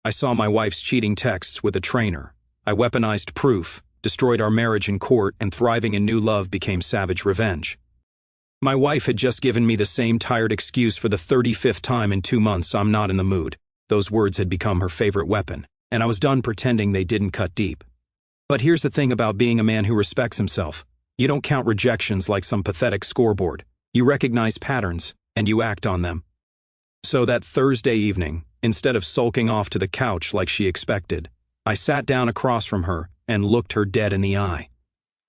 I saw my wife's cheating texts with a trainer. I weaponized proof, destroyed our marriage in court, and thriving in new love became savage revenge. My wife had just given me the same tired excuse for the 35th time in 2 months: I'm not in the mood. Those words had become her favorite weapon, and I was done pretending they didn't cut deep. But here's the thing about being a man who respects himself. You don't count rejections like some pathetic scoreboard. You recognize patterns, and you act on them. So that Thursday evening, instead of sulking off to the couch like she expected, I sat down across from her and looked her dead in the eye.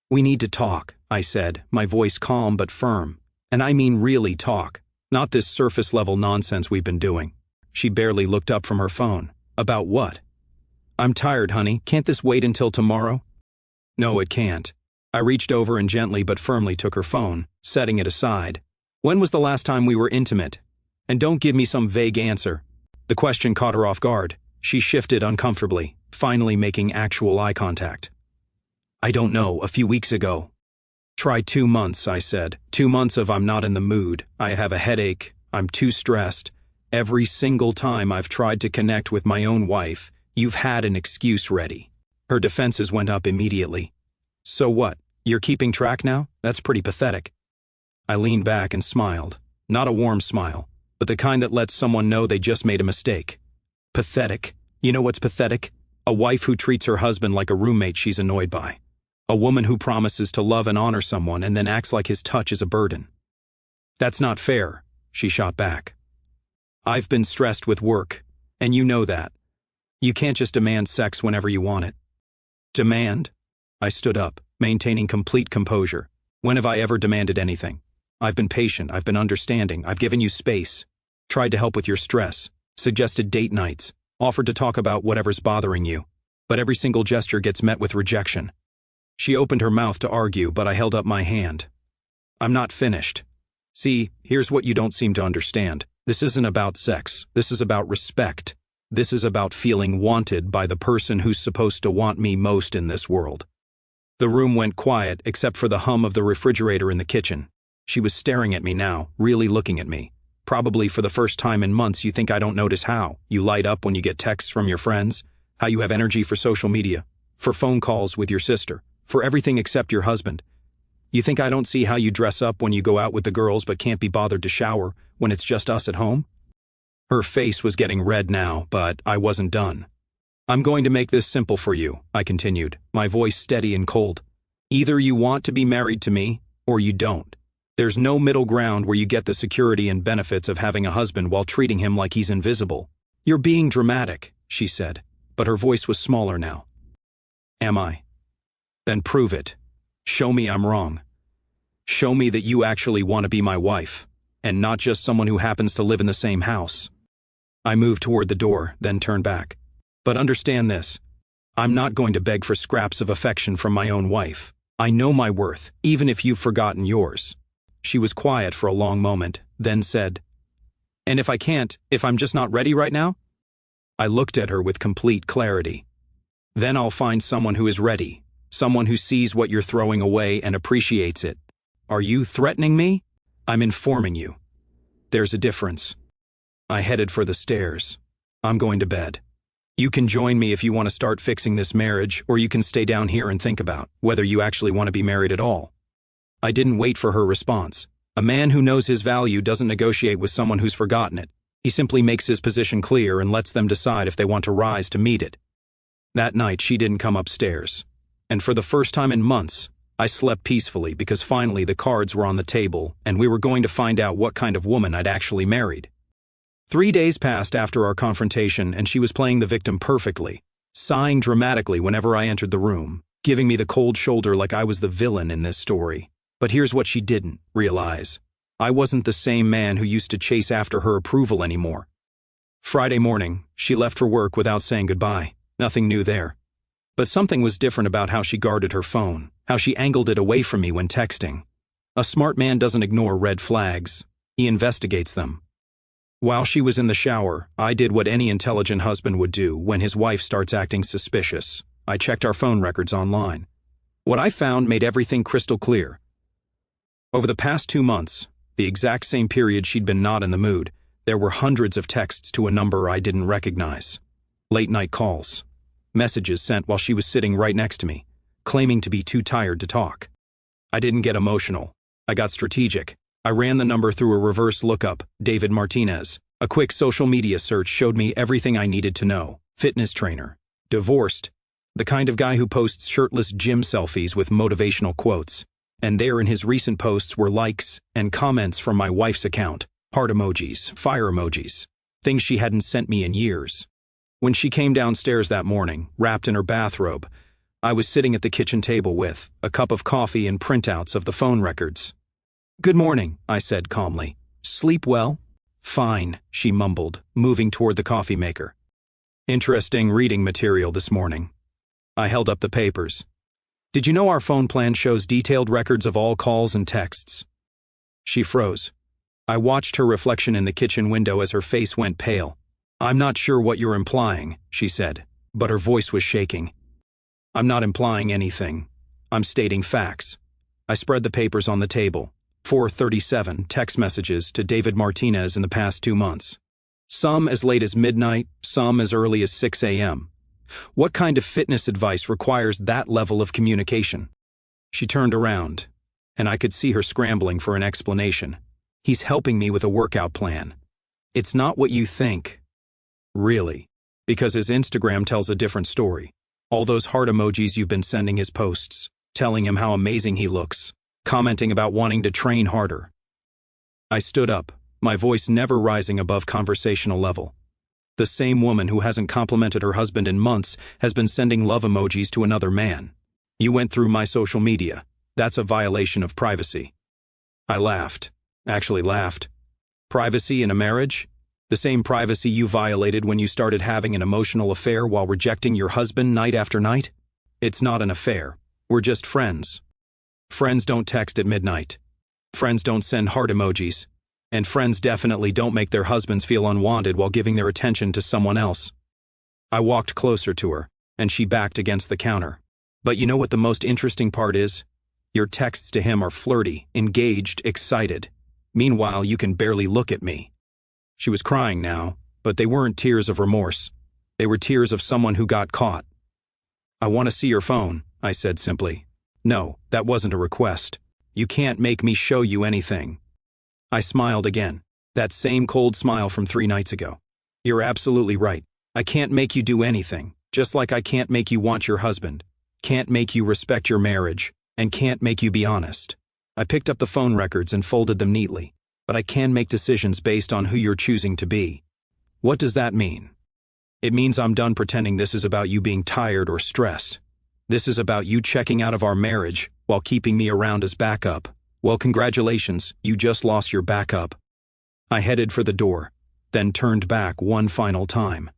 "We need to talk," I said, my voice calm but firm. "And I mean really talk, not this surface-level nonsense we've been doing." She barely looked up from her phone. "About what?" "I'm tired, honey. Can't this wait until tomorrow?" "No, it can't." I reached over and gently but firmly took her phone, setting it aside. "When was the last time we were intimate? And don't give me some vague answer." The question caught her off guard. She shifted uncomfortably, finally making actual eye contact. "I don't know, a few weeks ago." "Try 2 months," I said. 2 months of I'm not in the mood, I have a headache, I'm too stressed. Every single time I've tried to connect with my own wife, you've had an excuse ready. Her defenses went up immediately. "So what? You're keeping track now? That's pretty pathetic." I leaned back and smiled. Not a warm smile, but the kind that lets someone know they just made a mistake. Pathetic. You know what's pathetic? A wife who treats her husband like a roommate she's annoyed by. A woman who promises to love and honor someone and then acts like his touch is a burden. "That's not fair," she shot back. "I've been stressed with work, and you know that. You can't just demand sex whenever you want it." "Demand?" I stood up, maintaining complete composure. "When have I ever demanded anything? I've been patient, I've been understanding, I've given you space, tried to help with your stress, suggested date nights, offered to talk about whatever's bothering you. But every single gesture gets met with rejection." She opened her mouth to argue, but I held up my hand. "I'm not finished. See, here's what you don't seem to understand. This isn't about sex. This is about respect. This is about feeling wanted by the person who's supposed to want me most in this world." The room went quiet except for the hum of the refrigerator in the kitchen. She was staring at me now, really looking at me. Probably for the first time in months. "You think I don't notice how you light up when you get texts from your friends? How you have energy for social media, for phone calls with your sister, for everything except your husband? You think I don't see how you dress up when you go out with the girls but can't be bothered to shower when it's just us at home?" Her face was getting red now, but I wasn't done. "I'm going to make this simple for you," I continued, my voice steady and cold. "Either you want to be married to me, or you don't. There's no middle ground where you get the security and benefits of having a husband while treating him like he's invisible." "You're being dramatic," she said, but her voice was smaller now. "Am I? Then prove it. Show me I'm wrong. Show me that you actually want to be my wife, and not just someone who happens to live in the same house." I moved toward the door, then turned back. "But understand this. I'm not going to beg for scraps of affection from my own wife. I know my worth, even if you've forgotten yours." She was quiet for a long moment, then said, "And if I can't, if I'm just not ready right now?" I looked at her with complete clarity. "Then I'll find someone who is ready, someone who sees what you're throwing away and appreciates it." "Are you threatening me?" "I'm informing you. There's a difference." I headed for the stairs. "I'm going to bed. You can join me if you want to start fixing this marriage, or you can stay down here and think about whether you actually want to be married at all." I didn't wait for her response. A man who knows his value doesn't negotiate with someone who's forgotten it. He simply makes his position clear and lets them decide if they want to rise to meet it. That night, she didn't come upstairs. And for the first time in months, I slept peacefully because finally the cards were on the table and we were going to find out what kind of woman I'd actually married. 3 days passed after our confrontation and she was playing the victim perfectly, sighing dramatically whenever I entered the room, giving me the cold shoulder like I was the villain in this story. But here's what she didn't realize. I wasn't the same man who used to chase after her approval anymore. Friday morning, she left for work without saying goodbye. Nothing new there. But something was different about how she guarded her phone, how she angled it away from me when texting. A smart man doesn't ignore red flags. He investigates them. While she was in the shower, I did what any intelligent husband would do when his wife starts acting suspicious. I checked our phone records online. What I found made everything crystal clear. Over the past 2 months, the exact same period she'd been not in the mood, there were hundreds of texts to a number I didn't recognize. Late-night calls. Messages sent while she was sitting right next to me, claiming to be too tired to talk. I didn't get emotional. I got strategic. I ran the number through a reverse lookup, David Martinez. A quick social media search showed me everything I needed to know. Fitness trainer. Divorced. The kind of guy who posts shirtless gym selfies with motivational quotes. And there in his recent posts were likes and comments from my wife's account. Heart emojis, fire emojis. Things she hadn't sent me in years. When she came downstairs that morning, wrapped in her bathrobe, I was sitting at the kitchen table with a cup of coffee and printouts of the phone records. "Good morning," I said calmly. "Sleep well?" "Fine," she mumbled, moving toward the coffee maker. "Interesting reading material this morning." I held up the papers. "Did you know our phone plan shows detailed records of all calls and texts?" She froze. I watched her reflection in the kitchen window as her face went pale. "I'm not sure what you're implying," she said, but her voice was shaking. "I'm not implying anything. I'm stating facts." I spread the papers on the table. 4:37 text messages to David Martinez in the past 2 months. Some as late as midnight, some as early as 6 a.m. What kind of fitness advice requires that level of communication? She turned around, and I could see her scrambling for an explanation. "He's helping me with a workout plan." "It's not what you think." "Really?" "Because his Instagram tells a different story. All those heart emojis you've been sending his posts, telling him how amazing he looks, commenting about wanting to train harder." I stood up, my voice never rising above conversational level. The same woman who hasn't complimented her husband in months has been sending love emojis to another man. "You went through my social media. That's a violation of privacy." I laughed. Actually laughed. "Privacy in a marriage? The same privacy you violated when you started having an emotional affair while rejecting your husband night after night? It's not an affair. We're just friends. Friends don't text at midnight. Friends don't send heart emojis. And friends definitely don't make their husbands feel unwanted while giving their attention to someone else." I walked closer to her, and she backed against the counter. "But you know what the most interesting part is? Your texts to him are flirty, engaged, excited. Meanwhile, you can barely look at me." She was crying now, but they weren't tears of remorse. They were tears of someone who got caught. "I want to see your phone," I said simply. "No, that wasn't a request. You can't make me show you anything." I smiled again, that same cold smile from 3 nights ago. "You're absolutely right. I can't make you do anything, just like I can't make you want your husband, can't make you respect your marriage, and can't make you be honest." I picked up the phone records and folded them neatly. "But I can make decisions based on who you're choosing to be." "What does that mean?" "It means I'm done pretending this is about you being tired or stressed. This is about you checking out of our marriage while keeping me around as backup. Well, congratulations, you just lost your backup." I headed for the door, then turned back one final time.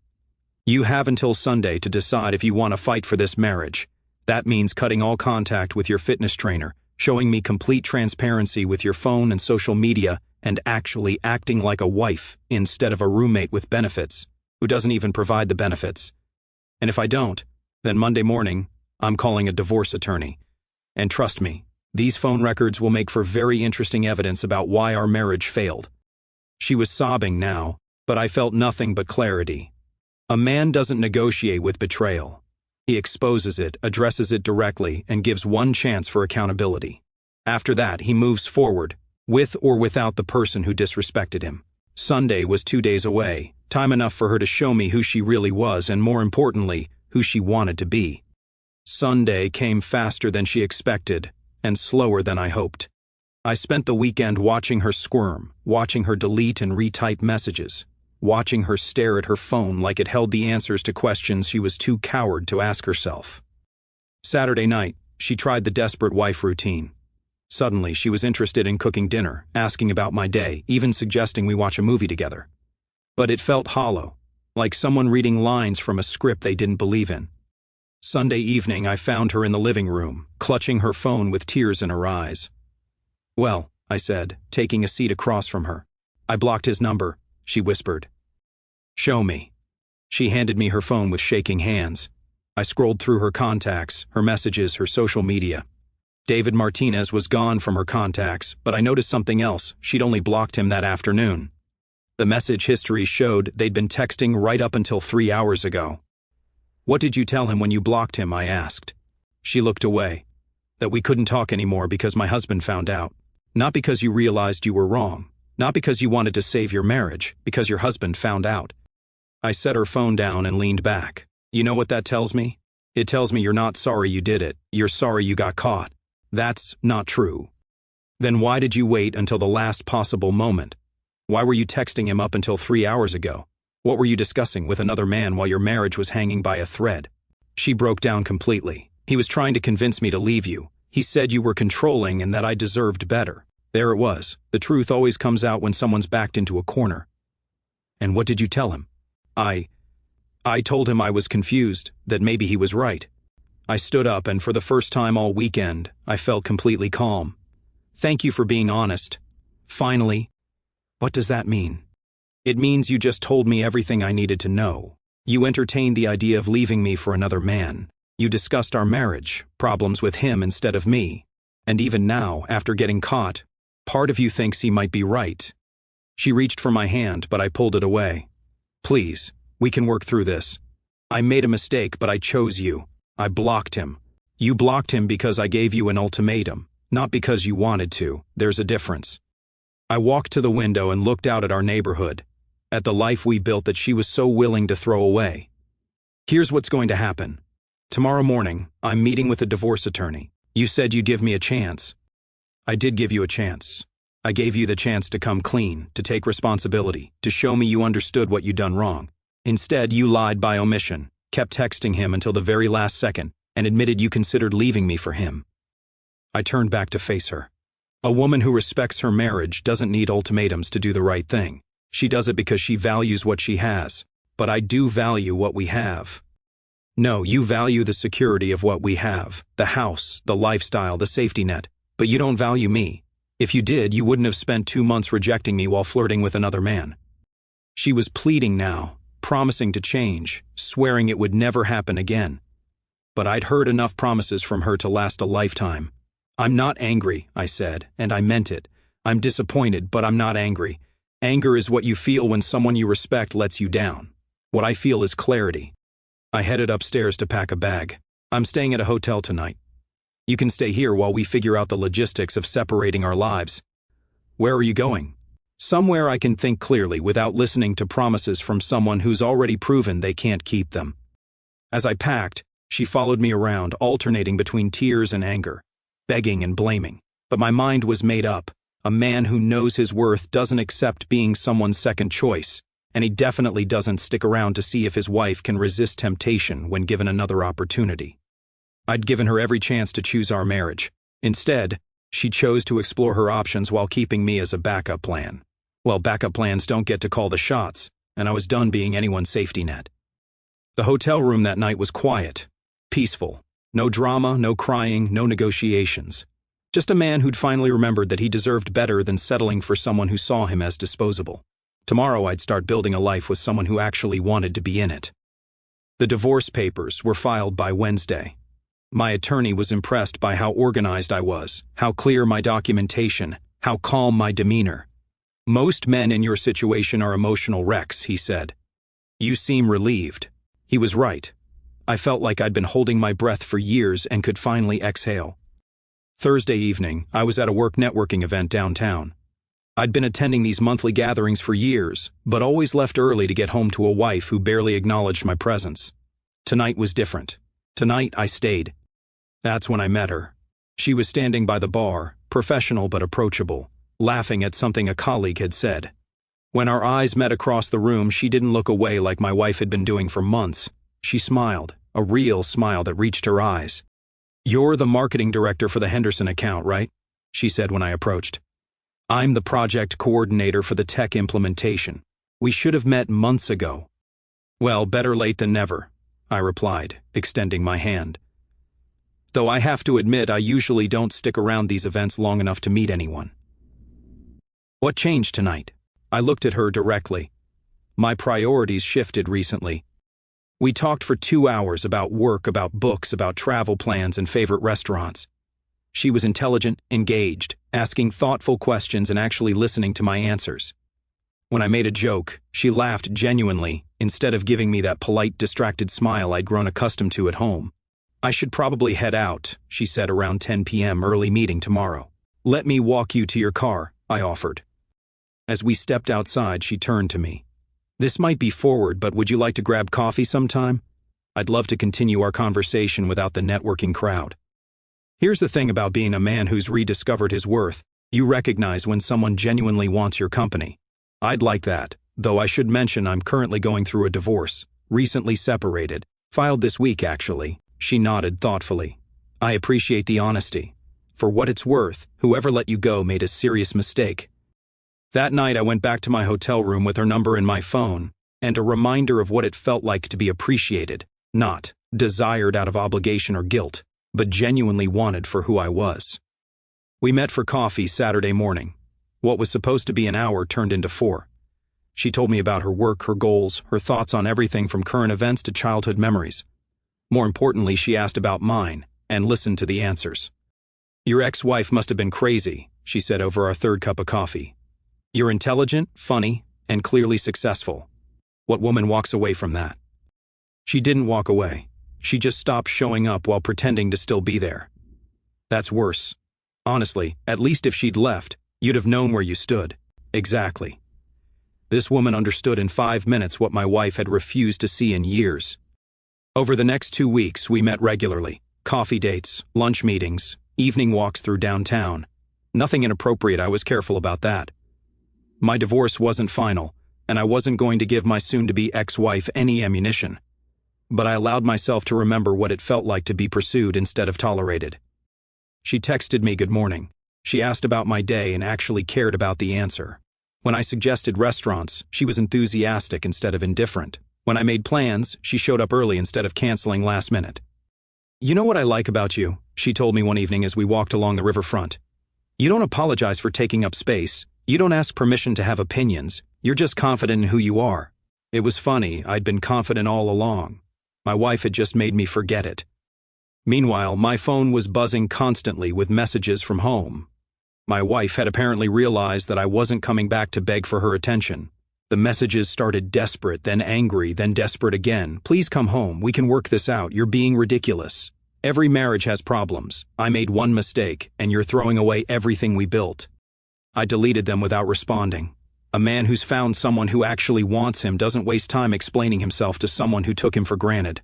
"You have until Sunday to decide if you want to fight for this marriage. That means cutting all contact with your fitness trainer, showing me complete transparency with your phone and social media, and actually acting like a wife instead of a roommate with benefits, who doesn't even provide the benefits. And if I don't, then Monday morning, I'm calling a divorce attorney. And trust me, these phone records will make for very interesting evidence about why our marriage failed." She was sobbing now, but I felt nothing but clarity. A man doesn't negotiate with betrayal. He exposes it, addresses it directly, and gives one chance for accountability. After that, he moves forward, with or without the person who disrespected him. Sunday was 2 days away, time enough for her to show me who she really was and, more importantly, who she wanted to be. Sunday came faster than she expected, and slower than I hoped. I spent the weekend watching her squirm, watching her delete and retype messages, watching her stare at her phone like it held the answers to questions she was too coward to ask herself. Saturday night, she tried the desperate wife routine. Suddenly, she was interested in cooking dinner, asking about my day, even suggesting we watch a movie together. But it felt hollow, like someone reading lines from a script they didn't believe in. Sunday evening, I found her in the living room, clutching her phone with tears in her eyes. "Well," I said, taking a seat across from her. "I blocked his number," she whispered. "Show me." She handed me her phone with shaking hands. I scrolled through her contacts, her messages, her social media. David Martinez was gone from her contacts, but I noticed something else. She'd only blocked him that afternoon. The message history showed they'd been texting right up until 3 hours ago. What did you tell him when you blocked him? I asked. She looked away. That we couldn't talk anymore because my husband found out. Not because you realized you were wrong. Not because you wanted to save your marriage, because your husband found out. I set her phone down and leaned back. You know what that tells me? It tells me you're not sorry you did it. You're sorry you got caught. That's not true. Then why did you wait until the last possible moment? Why were you texting him up until 3 hours ago? What were you discussing with another man while your marriage was hanging by a thread? She broke down completely. He was trying to convince me to leave you. He said you were controlling and that I deserved better. There it was. The truth always comes out when someone's backed into a corner. And what did you tell him? I told him I was confused, that maybe he was right. I stood up and for the first time all weekend, I felt completely calm. Thank you for being honest. Finally. What does that mean? It means you just told me everything I needed to know. You entertained the idea of leaving me for another man. You discussed our marriage, problems with him instead of me. And even now, after getting caught, part of you thinks he might be right. She reached for my hand, but I pulled it away. Please, we can work through this. I made a mistake, but I chose you. I blocked him. You blocked him because I gave you an ultimatum, not because you wanted to. There's a difference. I walked to the window and looked out at our neighborhood, at the life we built that she was so willing to throw away. Here's what's going to happen. Tomorrow morning, I'm meeting with a divorce attorney. You said you'd give me a chance. I did give you a chance. I gave you the chance to come clean, to take responsibility, to show me you understood what you'd done wrong. Instead, you lied by omission, kept texting him until the very last second, and admitted you considered leaving me for him. I turned back to face her. A woman who respects her marriage doesn't need ultimatums to do the right thing. She does it because she values what she has. But I do value what we have. No, you value the security of what we have, the house, the lifestyle, the safety net, but you don't value me. If you did, you wouldn't have spent 2 months rejecting me while flirting with another man. She was pleading now, promising to change, swearing it would never happen again. But I'd heard enough promises from her to last a lifetime. I'm not angry, I said, and I meant it. I'm disappointed, but I'm not angry. Anger is what you feel when someone you respect lets you down. What I feel is clarity. I headed upstairs to pack a bag. I'm staying at a hotel tonight. You can stay here while we figure out the logistics of separating our lives. Where are you going? Somewhere I can think clearly without listening to promises from someone who's already proven they can't keep them. As I packed, she followed me around, alternating between tears and anger, begging and blaming. But my mind was made up. A man who knows his worth doesn't accept being someone's second choice, and he definitely doesn't stick around to see if his wife can resist temptation when given another opportunity. I'd given her every chance to choose our marriage. Instead, she chose to explore her options while keeping me as a backup plan. Well, backup plans don't get to call the shots, and I was done being anyone's safety net. The hotel room that night was quiet, peaceful. No drama, no crying, no negotiations. Just a man who'd finally remembered that he deserved better than settling for someone who saw him as disposable. Tomorrow I'd start building a life with someone who actually wanted to be in it. The divorce papers were filed by Wednesday. My attorney was impressed by how organized I was, how clear my documentation, how calm my demeanor. Most men in your situation are emotional wrecks, he said. You seem relieved. He was right. I felt like I'd been holding my breath for years and could finally exhale. Thursday evening, I was at a work networking event downtown. I'd been attending these monthly gatherings for years, but always left early to get home to a wife who barely acknowledged my presence. Tonight was different. Tonight, I stayed. That's when I met her. She was standing by the bar, professional but approachable, laughing at something a colleague had said. When our eyes met across the room, she didn't look away like my wife had been doing for months. She smiled, a real smile that reached her eyes. You're the marketing director for the Henderson account, right? She said when I approached. I'm the project coordinator for the tech implementation. We should have met months ago. Well, better late than never, I replied, extending my hand. Though I have to admit I usually don't stick around these events long enough to meet anyone. What changed tonight? I looked at her directly. My priorities shifted recently. We talked for 2 hours about work, about books, about travel plans and favorite restaurants. She was intelligent, engaged, asking thoughtful questions and actually listening to my answers. When I made a joke, she laughed genuinely, instead of giving me that polite, distracted smile I'd grown accustomed to at home. "I should probably head out," she said around 10 p.m. early meeting tomorrow. "Let me walk you to your car," I offered. As we stepped outside, she turned to me. "This might be forward, but would you like to grab coffee sometime? I'd love to continue our conversation without the networking crowd." Here's the thing about being a man who's rediscovered his worth. You recognize when someone genuinely wants your company. I'd like that, though I should mention I'm currently going through a divorce, recently separated, filed this week actually. She nodded thoughtfully. "I appreciate the honesty. For what it's worth, whoever let you go made a serious mistake." That night I went back to my hotel room with her number in my phone, and a reminder of what it felt like to be appreciated, not desired out of obligation or guilt, but genuinely wanted for who I was. We met for coffee Saturday morning. What was supposed to be an hour turned into 4. She told me about her work, her goals, her thoughts on everything from current events to childhood memories. More importantly, she asked about mine, and listened to the answers. "Your ex-wife must have been crazy," she said over our third cup of coffee. "You're intelligent, funny, and clearly successful. What woman walks away from that?" She didn't walk away. She just stopped showing up while pretending to still be there. That's worse. Honestly, at least if she'd left, you'd have known where you stood. Exactly. This woman understood in 5 minutes what my wife had refused to see in years. Over the next 2 weeks, we met regularly. Coffee dates, lunch meetings, evening walks through downtown. Nothing inappropriate, I was careful about that. My divorce wasn't final, and I wasn't going to give my soon-to-be ex-wife any ammunition. But I allowed myself to remember what it felt like to be pursued instead of tolerated. She texted me good morning. She asked about my day and actually cared about the answer. When I suggested restaurants, she was enthusiastic instead of indifferent. When I made plans, she showed up early instead of canceling last minute. "You know what I like about you," she told me one evening as we walked along the riverfront. "You don't apologize for taking up space. You don't ask permission to have opinions. You're just confident in who you are." It was funny, I'd been confident all along. My wife had just made me forget it. Meanwhile, my phone was buzzing constantly with messages from home. My wife had apparently realized that I wasn't coming back to beg for her attention. The messages started desperate, then angry, then desperate again. "Please come home. We can work this out. You're being ridiculous. Every marriage has problems. I made one mistake, and you're throwing away everything we built." I deleted them without responding. A man who's found someone who actually wants him doesn't waste time explaining himself to someone who took him for granted.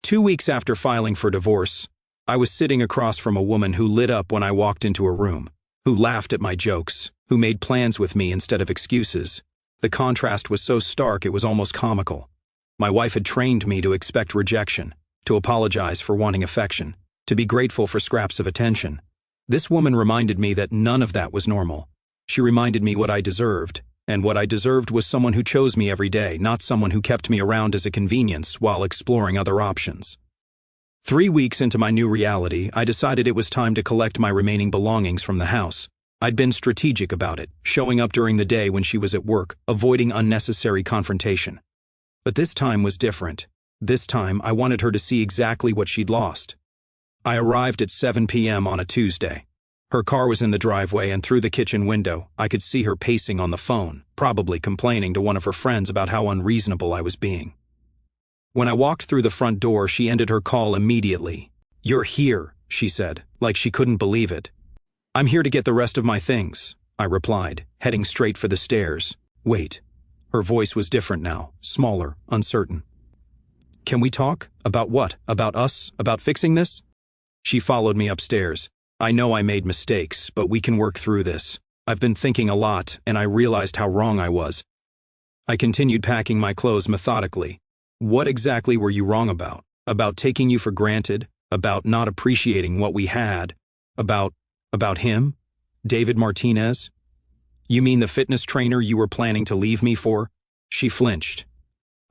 2 weeks after filing for divorce, I was sitting across from a woman who lit up when I walked into her room, who laughed at my jokes, who made plans with me instead of excuses. The contrast was so stark it was almost comical. My wife had trained me to expect rejection, to apologize for wanting affection, to be grateful for scraps of attention. This woman reminded me that none of that was normal. She reminded me what I deserved, and what I deserved was someone who chose me every day, not someone who kept me around as a convenience while exploring other options. 3 weeks into my new reality, I decided it was time to collect my remaining belongings from the house. I'd been strategic about it, showing up during the day when she was at work, avoiding unnecessary confrontation. But this time was different. This time, I wanted her to see exactly what she'd lost. I arrived at 7 p.m. on a Tuesday. Her car was in the driveway, and through the kitchen window, I could see her pacing on the phone, probably complaining to one of her friends about how unreasonable I was being. When I walked through the front door, she ended her call immediately. "You're here," she said, like she couldn't believe it. "I'm here to get the rest of my things," I replied, heading straight for the stairs. "Wait." Her voice was different now, smaller, uncertain. "Can we talk? About what? About us? About fixing this?" She followed me upstairs. "I know I made mistakes, but we can work through this. I've been thinking a lot, and I realized how wrong I was." I continued packing my clothes methodically. "What exactly were you wrong about? About taking you for granted? About not appreciating what we had? About him? David Martinez? You mean the fitness trainer you were planning to leave me for?" She flinched.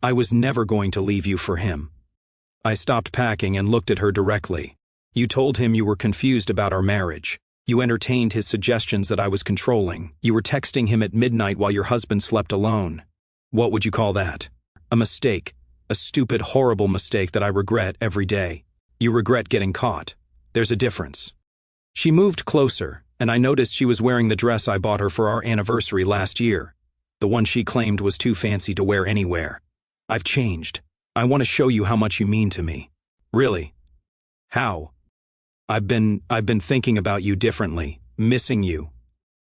"I was never going to leave you for him." I stopped packing and looked at her directly. "You told him you were confused about our marriage. You entertained his suggestions that I was controlling. You were texting him at midnight while your husband slept alone. What would you call that? A mistake. A stupid, horrible mistake that I regret every day. You regret getting caught. There's a difference." She moved closer, and I noticed she was wearing the dress I bought her for our anniversary last year. The one she claimed was too fancy to wear anywhere. I've changed. I want to show you how much you mean to me. Really? How? I've been thinking about you differently, missing you.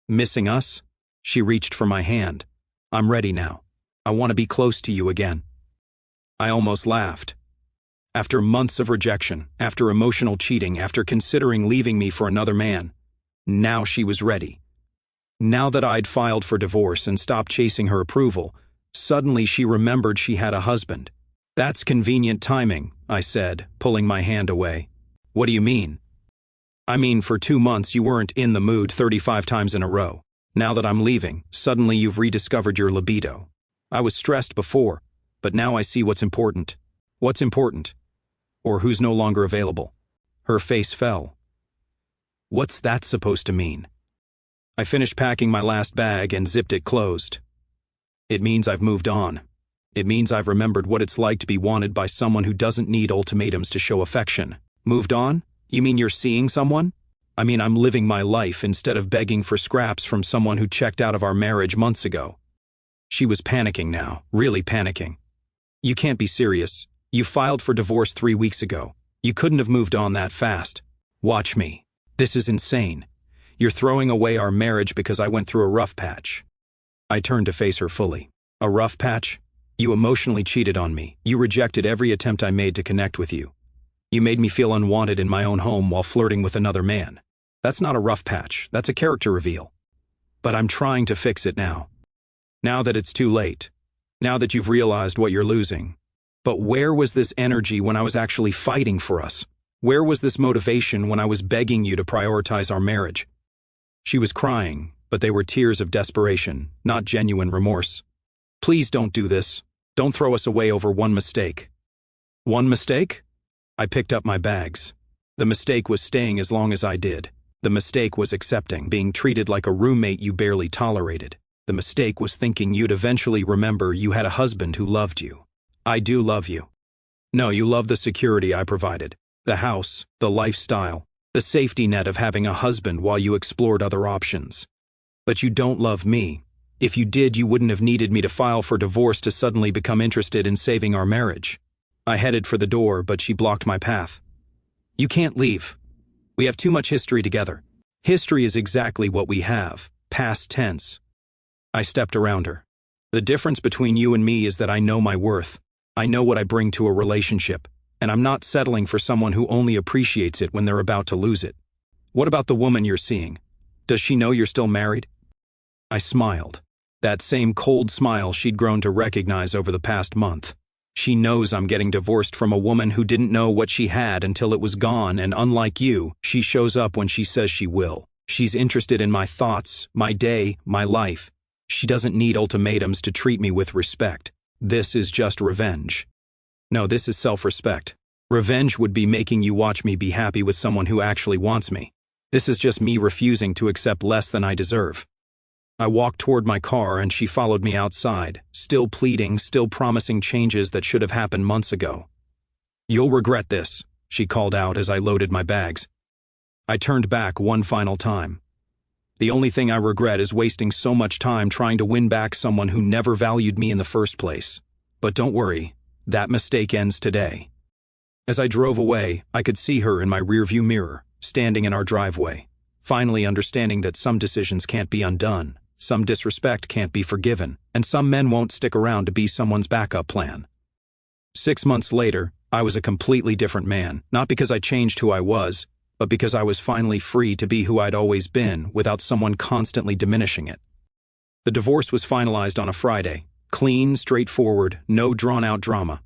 Missing us? She reached for my hand. I'm ready now. I want to be close to you again. I almost laughed. After months of rejection, after emotional cheating, after considering leaving me for another man, now she was ready. Now that I'd filed for divorce and stopped chasing her approval, suddenly she remembered she had a husband. That's convenient timing, I said, pulling my hand away. What do you mean? I mean, for 2 months you weren't in the mood 35 times in a row. Now that I'm leaving, suddenly you've rediscovered your libido. I was stressed before, but now I see what's important. What's important? Or who's no longer available? Her face fell. What's that supposed to mean? I finished packing my last bag and zipped it closed. It means I've moved on. It means I've remembered what it's like to be wanted by someone who doesn't need ultimatums to show affection. Moved on? You mean you're seeing someone? I mean, I'm living my life instead of begging for scraps from someone who checked out of our marriage months ago. She was panicking now, really panicking. You can't be serious. You filed for divorce 3 weeks ago. You couldn't have moved on that fast. Watch me. This is insane. You're throwing away our marriage because I went through a rough patch. I turned to face her fully. A rough patch? You emotionally cheated on me. You rejected every attempt I made to connect with you. You made me feel unwanted in my own home while flirting with another man. That's not a rough patch. That's a character reveal. But I'm trying to fix it now. Now that it's too late. Now that you've realized what you're losing. But where was this energy when I was actually fighting for us? Where was this motivation when I was begging you to prioritize our marriage? She was crying, but they were tears of desperation, not genuine remorse. Please don't do this. Don't throw us away over one mistake. One mistake? I picked up my bags. The mistake was staying as long as I did. The mistake was accepting being treated like a roommate you barely tolerated. The mistake was thinking you'd eventually remember you had a husband who loved you. I do love you. No, you love the security I provided. The house, the lifestyle, the safety net of having a husband while you explored other options. But you don't love me. If you did, you wouldn't have needed me to file for divorce to suddenly become interested in saving our marriage. I headed for the door, but she blocked my path. You can't leave. We have too much history together. History is exactly what we have, past tense. I stepped around her. The difference between you and me is that I know my worth. I know what I bring to a relationship, and I'm not settling for someone who only appreciates it when they're about to lose it. What about the woman you're seeing? Does she know you're still married? I smiled. That same cold smile she'd grown to recognize over the past month. She knows I'm getting divorced from a woman who didn't know what she had until it was gone, and unlike you, she shows up when she says she will. She's interested in my thoughts, my day, my life. She doesn't need ultimatums to treat me with respect. This is just revenge. No, this is self-respect. Revenge would be making you watch me be happy with someone who actually wants me. This is just me refusing to accept less than I deserve. I walked toward my car and she followed me outside, still pleading, still promising changes that should have happened months ago. You'll regret this, she called out as I loaded my bags. I turned back one final time. The only thing I regret is wasting so much time trying to win back someone who never valued me in the first place. But don't worry, that mistake ends today. As I drove away, I could see her in my rearview mirror, standing in our driveway, finally understanding that some decisions can't be undone. Some disrespect can't be forgiven, and some men won't stick around to be someone's backup plan. 6 months later, I was a completely different man, not because I changed who I was, but because I was finally free to be who I'd always been without someone constantly diminishing it. The divorce was finalized on a Friday, clean, straightforward, no drawn-out drama.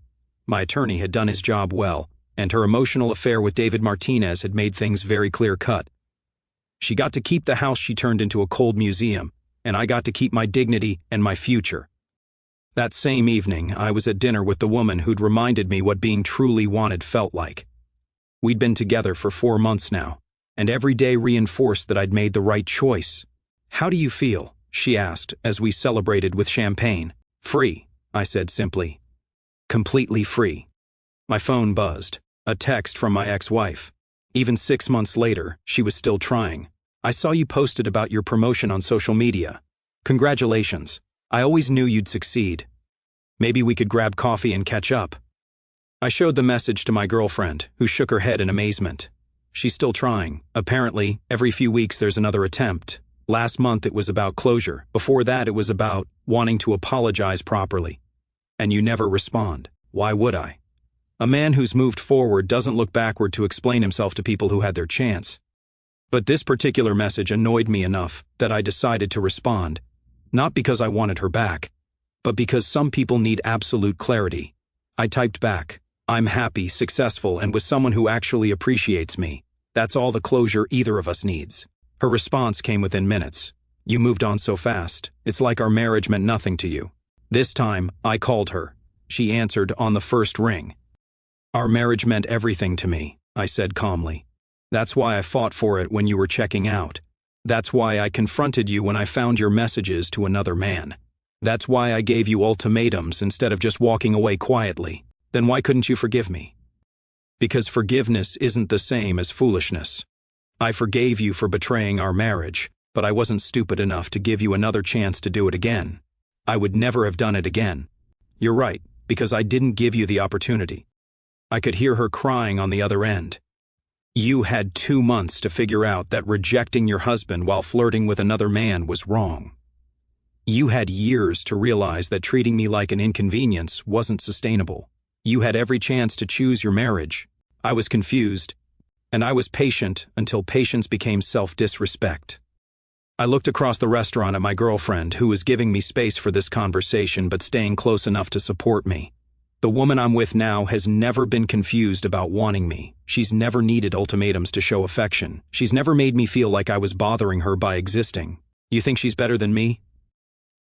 My attorney had done his job well, and her emotional affair with David Martinez had made things very clear-cut. She got to keep the house she turned into a cold museum, and I got to keep my dignity and my future. That same evening, I was at dinner with the woman who'd reminded me what being truly wanted felt like. We'd been together for 4 months now, and every day reinforced that I'd made the right choice. How do you feel? She asked as we celebrated with champagne. Free, I said simply. Completely free. My phone buzzed. A text from my ex-wife. Even 6 months later, she was still trying. I saw you posted about your promotion on social media. Congratulations. I always knew you'd succeed. Maybe we could grab coffee and catch up." I showed the message to my girlfriend, who shook her head in amazement. She's still trying. Apparently, every few weeks there's another attempt. Last month it was about closure. Before that it was about wanting to apologize properly. And you never respond. Why would I? A man who's moved forward doesn't look backward to explain himself to people who had their chance. But this particular message annoyed me enough that I decided to respond. Not because I wanted her back, but because some people need absolute clarity. I typed back, "I'm happy, successful, and with someone who actually appreciates me. That's all the closure either of us needs." Her response came within minutes. "You moved on so fast. It's like our marriage meant nothing to you." This time, I called her. She answered on the first ring. "Our marriage meant everything to me," I said calmly. "That's why I fought for it when you were checking out. That's why I confronted you when I found your messages to another man. That's why I gave you ultimatums instead of just walking away quietly. Then why couldn't you forgive me?" Because forgiveness isn't the same as foolishness. I forgave you for betraying our marriage, but I wasn't stupid enough to give you another chance to do it again. I would never have done it again. You're right, because I didn't give you the opportunity. I could hear her crying on the other end. You had 2 months to figure out that rejecting your husband while flirting with another man was wrong. You had years to realize that treating me like an inconvenience wasn't sustainable. You had every chance to choose your marriage. I was confused, and I was patient until patience became self-disrespect. I looked across the restaurant at my girlfriend, who was giving me space for this conversation but staying close enough to support me. The woman I'm with now has never been confused about wanting me. She's never needed ultimatums to show affection. She's never made me feel like I was bothering her by existing. You think she's better than me?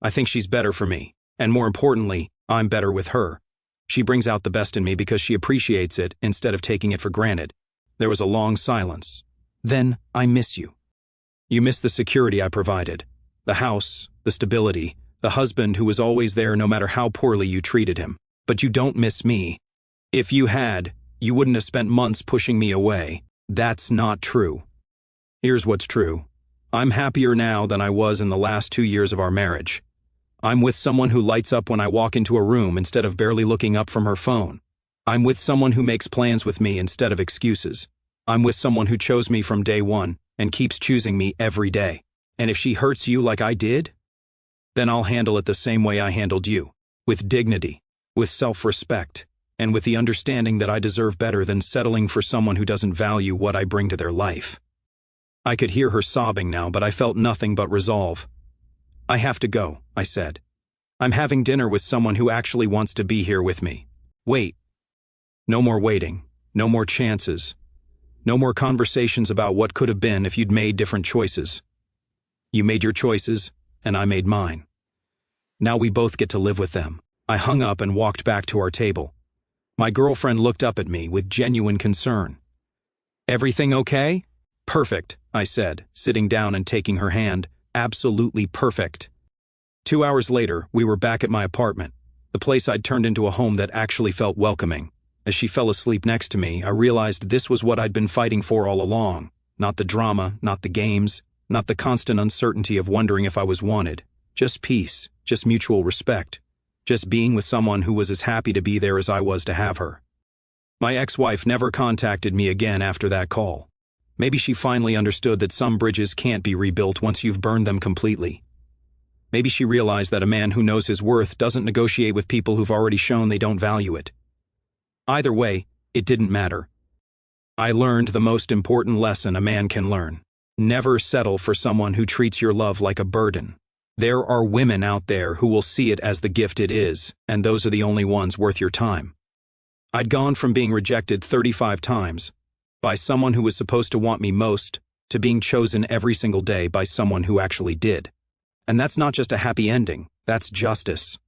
I think she's better for me. And more importantly, I'm better with her. She brings out the best in me because she appreciates it instead of taking it for granted. There was a long silence. Then, I miss you. You miss the security I provided. The house, the stability, the husband who was always there no matter how poorly you treated him. But you don't miss me. If you had, you wouldn't have spent months pushing me away. That's not true. Here's what's true. I'm happier now than I was in the last 2 years of our marriage. I'm with someone who lights up when I walk into a room instead of barely looking up from her phone. I'm with someone who makes plans with me instead of excuses. I'm with someone who chose me from day one and keeps choosing me every day. And if she hurts you like I did, then I'll handle it the same way I handled you, with dignity, with self-respect, and with the understanding that I deserve better than settling for someone who doesn't value what I bring to their life." I could hear her sobbing now, but I felt nothing but resolve. "I have to go," I said. "I'm having dinner with someone who actually wants to be here with me. Wait. No more waiting. No more chances. No more conversations about what could have been if you'd made different choices. You made your choices, and I made mine. Now we both get to live with them." I hung up and walked back to our table. My girlfriend looked up at me with genuine concern. "Everything okay?" "Perfect," I said, sitting down and taking her hand. "Absolutely perfect." 2 hours later, we were back at my apartment, the place I'd turned into a home that actually felt welcoming. As she fell asleep next to me, I realized this was what I'd been fighting for all along. Not the drama, not the games, not the constant uncertainty of wondering if I was wanted. Just peace, just mutual respect. Just being with someone who was as happy to be there as I was to have her. My ex-wife never contacted me again after that call. Maybe she finally understood that some bridges can't be rebuilt once you've burned them completely. Maybe she realized that a man who knows his worth doesn't negotiate with people who've already shown they don't value it. Either way, it didn't matter. I learned the most important lesson a man can learn. Never settle for someone who treats your love like a burden. There are women out there who will see it as the gift it is, and those are the only ones worth your time. I'd gone from being rejected 35 times by someone who was supposed to want me most to being chosen every single day by someone who actually did. And that's not just a happy ending, that's justice.